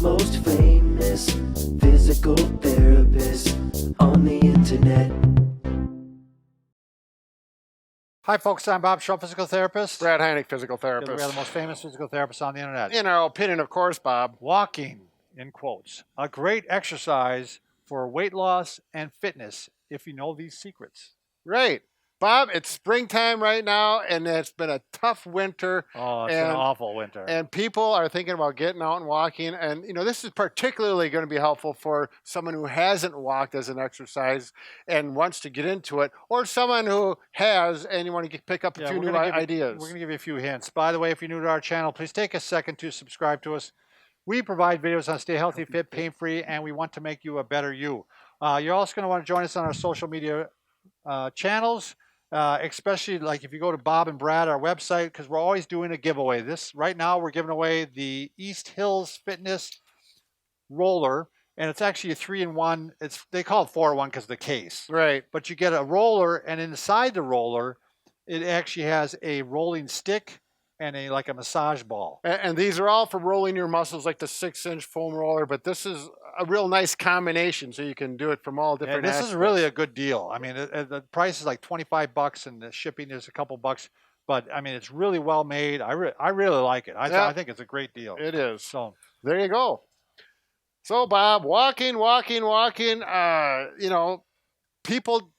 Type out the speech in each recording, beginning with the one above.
most famous physical therapist on the internet. Hi folks, I'm Bob Shaw, physical therapist. Brad Heineck, physical We are therapist. the most famous physical therapists on the internet. In our opinion, of course, Bob. Walking, in quotes, a great exercise for weight loss and fitness if you know these secrets. Right. Bob, it's springtime right now, and it's been a tough winter. Oh, it's an awful winter. And people are thinking about getting out and walking. And, you know, this is particularly going to be helpful for someone who hasn't walked as an exercise and wants to get into it, or someone who has and you want to pick up a few new ideas. We're going to give you a few hints. By the way, if you're new to our channel, please take a second to subscribe to us. We provide videos on stay healthy, fit, pain-free, and we want to make you a better you. You're also going to want to join us on our social media channels. Especially like if you go to Bob and Brad, our website, because we're always doing a giveaway. Right now we're giving away the Easthills Fitness Roller, and it's actually a 3-in-1. They call it 4-in-1 because of the case. Right. But you get a roller, and inside the roller, it actually has a rolling stick and like a massage ball. And these are all for rolling your muscles, like the 6-inch foam roller, but this is a real nice combination, so you can do it from all different aspects. This is really a good deal. I mean, the price is like $25, and the shipping is a couple bucks. But I mean, it's really well made. I really like it. I think it's a great deal. It is. So there you go. So Bob, walking. You know, people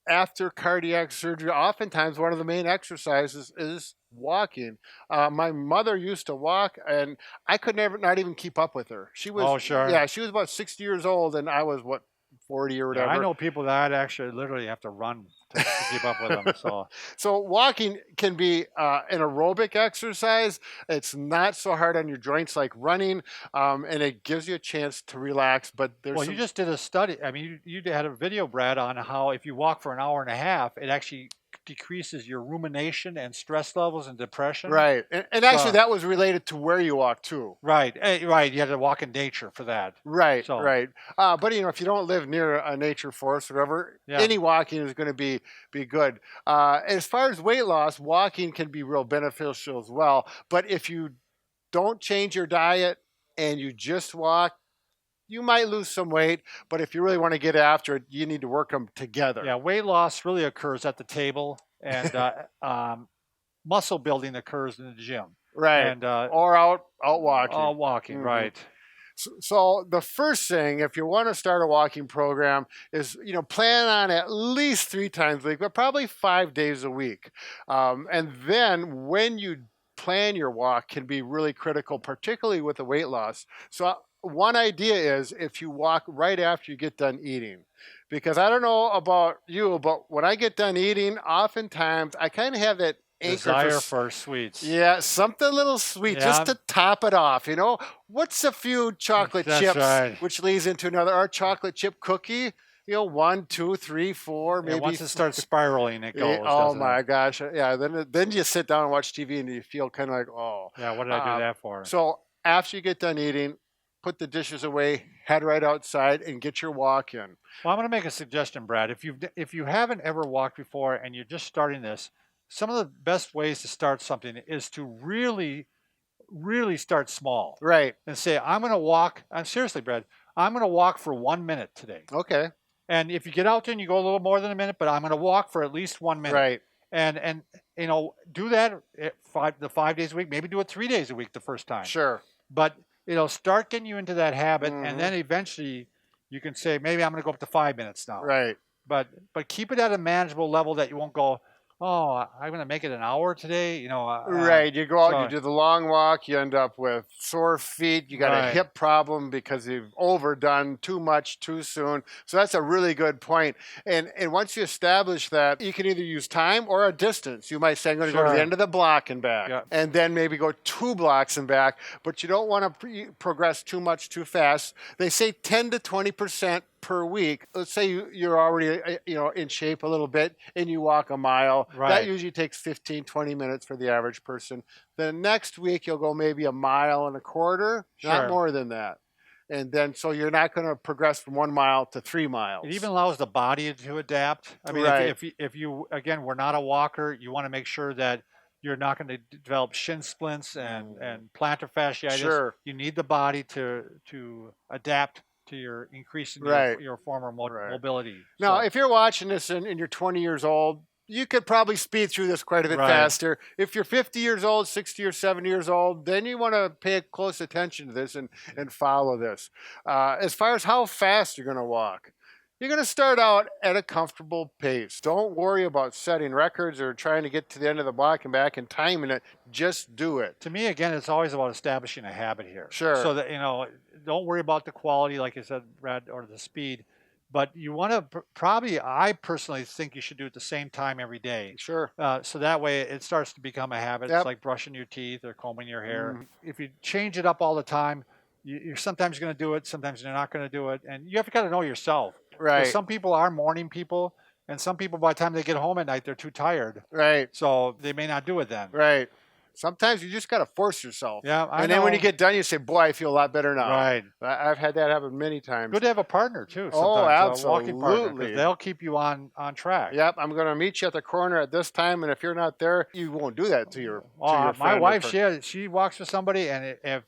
after cardiac surgery, oftentimes one of the main exercises is walking. My mother used to walk, and I could not even keep up with her. She was, oh sure, yeah, she was about 60 years old, and I was what, 40 or whatever. Yeah, I know people that actually literally have to run to keep up with them. So walking can be an aerobic exercise. It's not so hard on your joints like running, and it gives you a chance to relax. But you just did a study. I mean, you had a video, Brad, on how if you walk for an hour and a half, it actually decreases your rumination and stress levels and depression. Right, and actually that was related to where you walk too. Right, right. You had to walk in nature for that. Right, right. But you know, if you don't live near a nature forest or whatever, any walking is going to be good. As far as weight loss, walking can be real beneficial as well. But if you don't change your diet and you just walk, you might lose some weight, but if you really want to get after it, you need to work them together. Yeah, weight loss really occurs at the table, and muscle building occurs in the gym. Right, and, or out walking. Out walking, right. So the first thing, if you want to start a walking program, is plan on at least 3 times a week, but probably 5 days a week. And then when you plan your walk can be really critical, particularly with the weight loss. So one idea is if you walk right after you get done eating, because I don't know about you, but when I get done eating, oftentimes I kind of have that desire for sweets. Yeah, something a little sweet, just to top it off. What's a few chocolate chips, which leads into another, or chocolate chip cookie. 1, 2, 3, 4, maybe. Once it starts spiraling, it goes. Oh my gosh, yeah. Then you sit down and watch TV, and you feel kind of like, oh. Yeah, what did I do that for? So after you get done eating, put the dishes away, head right outside, and get your walk in. Well, I'm going to make a suggestion, Brad. If you haven't ever walked before and you're just starting this, some of the best ways to start something is to really start small. Right. And say, I'm going to walk. Seriously, Brad, I'm going to walk for 1 minute today. Okay. And if you get out there and you go a little more than a minute, but I'm going to walk for at least 1 minute. Right. And do that 5 days a week. Maybe do it 3 days a week the first time. Sure. But start getting you into that habit, and then eventually you can say, maybe I'm going to go up to 5 minutes now. Right. But keep it at a manageable level that you won't go, oh, I'm going to make it an hour today. Right. You go out, you do the long walk, you end up with sore feet. You got a hip problem because you've overdone too much too soon. So that's a really good point. And once you establish that, you can either use time or a distance. You might say, I'm going to go to the end of the block and back, and then maybe go 2 blocks and back. But you don't want to progress too much too fast. They say 10 to 20% per week. Let's say you're already in shape a little bit and you walk a mile. Right. That usually takes 15-20 minutes for the average person. The next week you'll go maybe 1.25 miles, not more than that. And then so you're not going to progress from 1 mile to 3 miles. It even allows the body to adapt. I mean, if you again, we're not a walker, you want to make sure that you're not going to develop shin splints and plantar fasciitis. Sure. You need the body to adapt to your increase in Right. your former Right. mobility. Now, So- if you're watching this and you're 20 years old, you could probably speed through this quite a bit Right. faster. If you're 50 years old, 60 or 70 years old, then you want to pay close attention to this and follow this. As far as how fast you're going to walk, you're going to start out at a comfortable pace. Don't worry about setting records or trying to get to the end of the block and back and timing it. Just do it. to me, again, it's always about establishing a habit here. Sure. So that, don't worry about the quality, like you said, Brad, or the speed. But you want to probably, I personally think you should do it the same time every day. Sure. So that way it starts to become a habit. Yep. It's like brushing your teeth or combing your hair. Mhm. If you change it up all the time, you're sometimes going to do it, sometimes you're not going to do it. And you have to kind of know yourself. 'Cause Right. some people are morning people, and some people, by the time they get home at night, they're too tired. Right. So they may not do it then. Right. Sometimes you just got to force yourself. Yeah, I And then when know. you get done, you say, boy, I feel a lot better now. Right. I've had that happen many times. Good to have a partner too. Oh, Sometimes, a walking partner, 'cause absolutely. they'll keep you on track. Yep, I'm going to meet you at the corner at this time, and if you're not there, you won't do that to your, My friend or wife, per- she walks with somebody, and if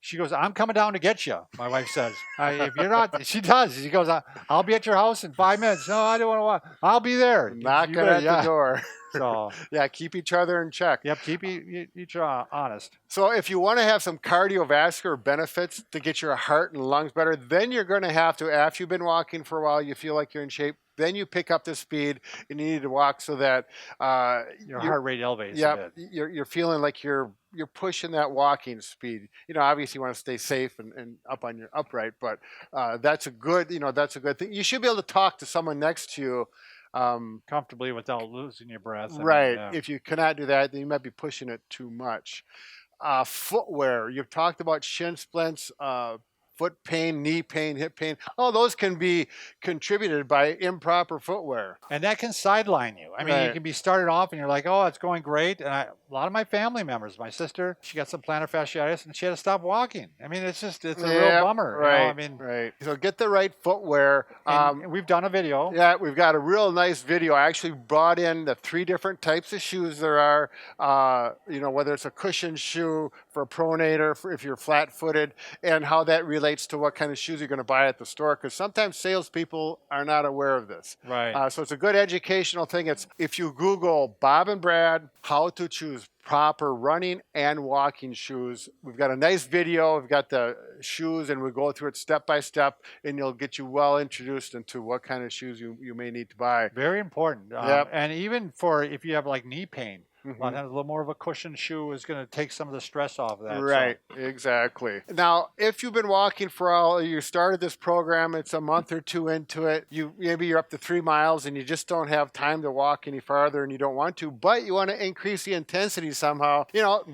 she goes, I'm coming down to get you. My wife says, if you're not, she does. She goes, I'll be at your house in 5 minutes. No, I don't want to walk. I'll be there. knocking You better- at the door. So, Yeah, keep each other in check. yep, keep each honest. So if you want to have some cardiovascular benefits to get your heart and lungs better, then you're going to have to, after you've been walking for a while, you feel like you're in shape, then you pick up the speed and you need to walk so that Your heart rate elevates a yeah, bit. you're feeling like you're pushing that walking speed. Obviously you want to stay safe and up on your upright, but that's a good thing. You should be able to talk to someone next to you. Comfortably without losing your breath. I mean, Right. yeah. If you cannot do that, then you might be pushing it too much. Footwear. You've talked about shin splints, foot pain, knee pain, hip pain. All those can be contributed by improper footwear. And that can sideline you. I mean, you Right. can be started off and you're like, oh, it's going great. And a lot of my family members, my sister, she got some plantar fasciitis and she had to stop walking. I mean, it's a real bummer. Right. I mean, right. So get the right footwear. and we've done a video. Yeah, we've got a real nice video. I actually brought in the 3 different types of shoes there are. Whether it's a cushion shoe for a pronator, if you're flat-footed, and how that relates to what kind of shoes you're going to buy at the store. Because sometimes salespeople are not aware of this. Right. So it's a good educational thing. It's if you Google Bob and Brad, how to choose proper running and walking shoes. We've got a nice video. We've got the shoes, and we go through it step by step, and it'll get you well introduced into what kind of shoes you may need to buy. Very important. Yep. And even for if you have like knee pain, a lot Mhm. of times a little more of a cushion shoe is going to take some of the stress off of that. So- Right, exactly. Now, if you've been walking for you started this program, it's a month or 2 into it, maybe you're up to 3 miles and you just don't have time to walk any farther and you don't want to, but you want to increase the intensity somehow,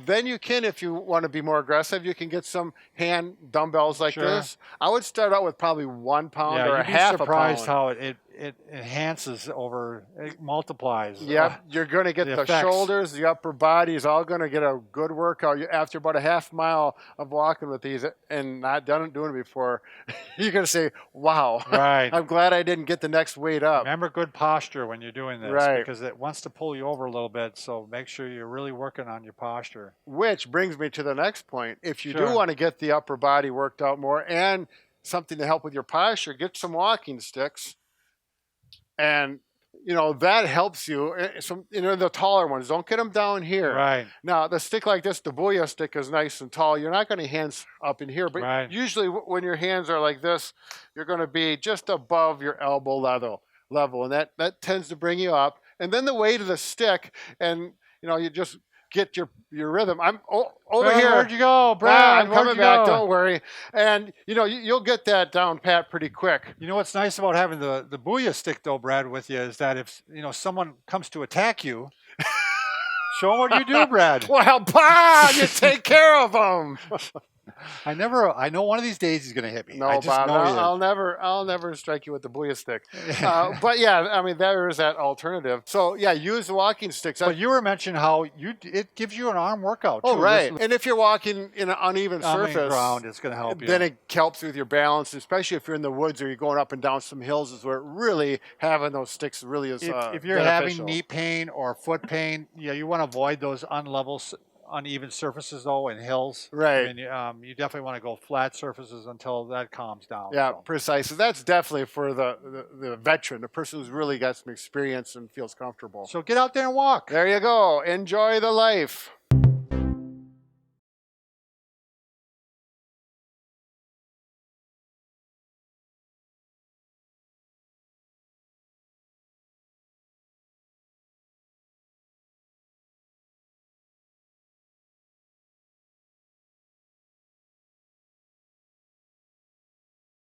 then you can, if you want to be more aggressive, you can get some hand dumbbells like Sure. this. I would start out with probably 1 pound Yeah, or a you'd be half a surprised pound. how it enhances it multiplies. Yep, you're going to get the the effects. shoulders, the upper body is all going to get a good workout. After about a half mile of walking with these and not doing it before, you're going to say, wow, Right. I'm glad I didn't get the next weight up. Remember good posture when you're doing this, Right. because it wants to pull you over a little bit. So make sure you're really working on your posture. Which brings me to the next point. If you Sure. do want to get the upper body worked out more and something to help with your posture, get some walking sticks. And, that helps you. The taller ones, don't get them down here. Right. Now, the stick like this, the Booyah stick, is nice and tall. You're not going to hands up in here, but Right. usually when your hands are like this, you're going to be just above your elbow level, and that tends to bring you up. And then the weight of the stick, and you just get your rhythm. I'm over Brad, here. Where'd you go, Brad? I'm Where'd coming you back. go? Don't worry. And you'll get that down pat pretty quick. You know what's nice about having the Booyah stick, though, Brad, with you is that if someone comes to attack you, show them what you do, Brad. Well, Bob, you take care of them. I know one of these days he's going to hit me. No, I just Bob, know he is. I'll never strike you with the booyah stick. But yeah, I mean, there is that alternative. So yeah, use the walking sticks. But you were mentioning how it gives you an arm workout too. Oh, right. And if you're walking in an uneven surface, ground, it's going to help you. Then it helps with your balance, especially if you're in the woods or you're going up and down some hills, is where really having those sticks really is if you're beneficial. having knee pain or foot pain, yeah, you want to avoid those uneven surfaces though in hills. Right. And you definitely want to go flat surfaces until that calms down. Yeah, so. precisely. That's definitely for the veteran, the person who's really got some experience and feels comfortable. So get out there and walk. There you go. Enjoy the life.